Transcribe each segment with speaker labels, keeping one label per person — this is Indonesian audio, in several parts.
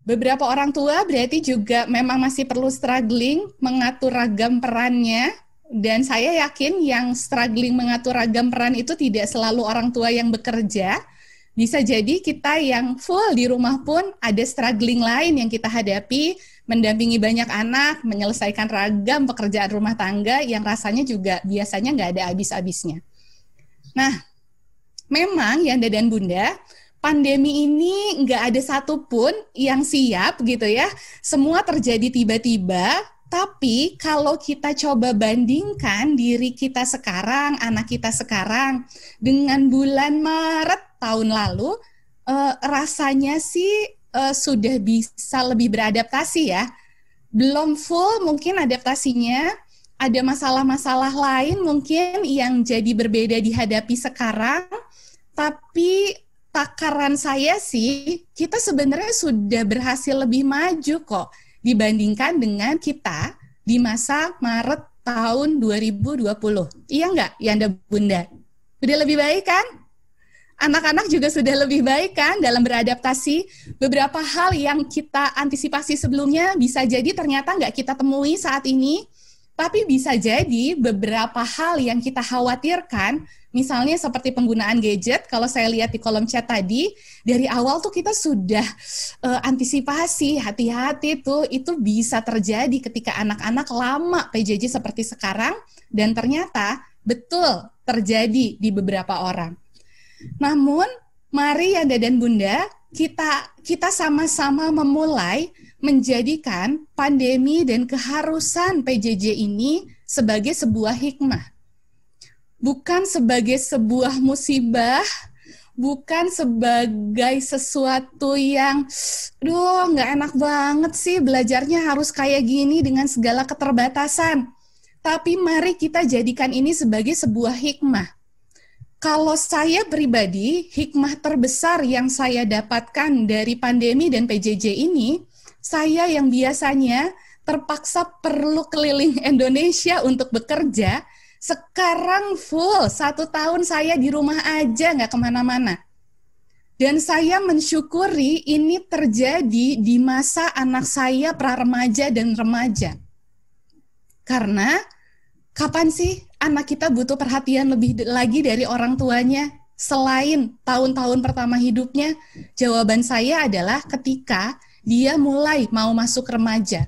Speaker 1: Beberapa orang tua berarti juga memang masih perlu struggling mengatur ragam perannya, dan saya yakin yang struggling mengatur ragam peran itu tidak selalu orang tua yang bekerja. Bisa jadi kita yang full di rumah pun ada struggling lain yang kita hadapi, mendampingi banyak anak, menyelesaikan ragam pekerjaan rumah tangga yang rasanya juga biasanya nggak ada habis-habisnya. Nah, memang Yanda dan Bunda, pandemi ini nggak ada satupun yang siap gitu ya. Semua terjadi tiba-tiba, tapi kalau kita coba bandingkan diri kita sekarang, anak kita sekarang, dengan bulan Maret tahun lalu, rasanya sih sudah bisa lebih beradaptasi ya. Belum full mungkin adaptasinya, ada masalah-masalah lain mungkin yang jadi berbeda dihadapi sekarang, tapi takaran saya sih, kita sebenarnya sudah berhasil lebih maju kok dibandingkan dengan kita di masa Maret tahun 2020. Iya nggak, Yanda Bunda? Udah lebih baik kan? Anak-anak juga sudah lebih baik kan dalam beradaptasi. Beberapa hal yang kita antisipasi sebelumnya bisa jadi ternyata nggak kita temui saat ini, tapi bisa jadi beberapa hal yang kita khawatirkan, misalnya seperti penggunaan gadget, kalau saya lihat di kolom chat tadi, dari awal tuh kita sudah antisipasi, hati-hati tuh, itu bisa terjadi ketika anak-anak lama PJJ seperti sekarang, dan ternyata betul terjadi di beberapa orang. Namun, mari Yanda dan Bunda, kita sama-sama memulai menjadikan pandemi dan keharusan PJJ ini sebagai sebuah hikmah. Bukan sebagai sebuah musibah, bukan sebagai sesuatu yang, nggak enak banget sih belajarnya harus kayak gini dengan segala keterbatasan. Tapi mari kita jadikan ini sebagai sebuah hikmah. Kalau saya pribadi, hikmah terbesar yang saya dapatkan dari pandemi dan PJJ ini, saya yang biasanya terpaksa perlu keliling Indonesia untuk bekerja, sekarang full 1 tahun saya di rumah aja, nggak kemana-mana. Dan saya mensyukuri ini terjadi di masa anak saya pra-remaja dan remaja. Karena kapan sih anak kita butuh perhatian lebih lagi dari orang tuanya selain tahun-tahun pertama hidupnya? Jawaban saya adalah ketika dia mulai mau masuk remaja.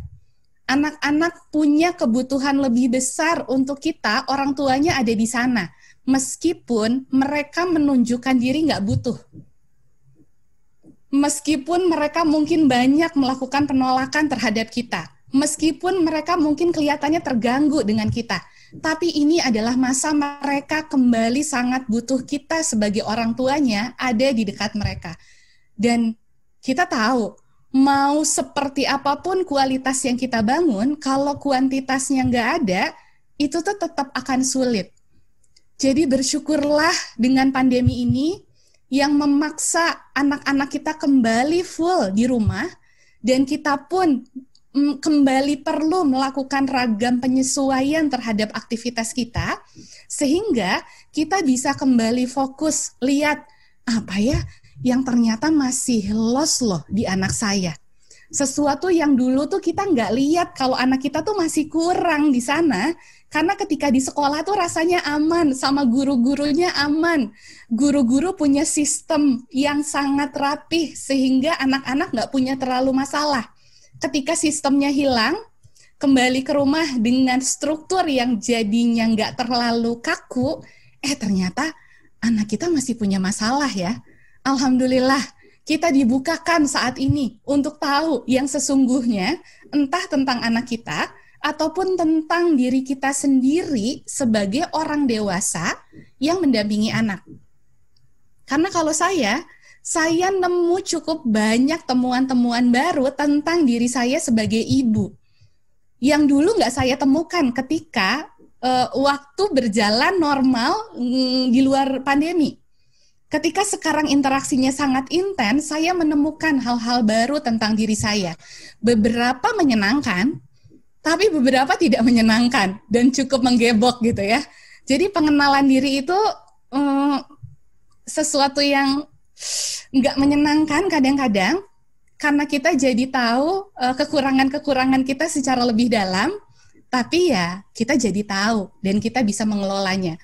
Speaker 1: Anak-anak punya kebutuhan lebih besar untuk kita, orang tuanya ada di sana. Meskipun mereka menunjukkan diri nggak butuh. Meskipun mereka mungkin banyak melakukan penolakan terhadap kita. Meskipun mereka mungkin kelihatannya terganggu dengan kita. Tapi ini adalah masa mereka kembali sangat butuh kita sebagai orang tuanya ada di dekat mereka. Dan kita tahu, mau seperti apapun kualitas yang kita bangun, kalau kuantitasnya nggak ada, itu tuh tetap akan sulit. Jadi bersyukurlah dengan pandemi ini yang memaksa anak-anak kita kembali full di rumah, dan kita pun kembali perlu melakukan ragam penyesuaian terhadap aktivitas kita, sehingga kita bisa kembali fokus, lihat, apa ya yang ternyata masih lost loh di anak saya. Sesuatu yang dulu tuh kita nggak lihat kalau anak kita tuh masih kurang di sana, karena ketika di sekolah tuh rasanya aman, sama guru-gurunya aman. Guru-guru punya sistem yang sangat rapih, sehingga anak-anak nggak punya terlalu masalah. Ketika sistemnya hilang, kembali ke rumah dengan struktur yang jadinya nggak terlalu kaku, ternyata anak kita masih punya masalah ya. Alhamdulillah, kita dibukakan saat ini untuk tahu yang sesungguhnya, entah tentang anak kita, ataupun tentang diri kita sendiri sebagai orang dewasa yang mendampingi anak. Karena kalau saya nemu cukup banyak temuan-temuan baru tentang diri saya sebagai ibu, yang dulu nggak saya temukan ketika waktu berjalan normal di luar pandemi. Ketika sekarang interaksinya sangat intens, saya menemukan hal-hal baru tentang diri saya. Beberapa menyenangkan, tapi beberapa tidak menyenangkan dan cukup menggebok gitu ya. Jadi pengenalan diri itu sesuatu yang nggak menyenangkan kadang-kadang, karena kita jadi tahu kekurangan-kekurangan kita secara lebih dalam, tapi ya kita jadi tahu dan kita bisa mengelolanya.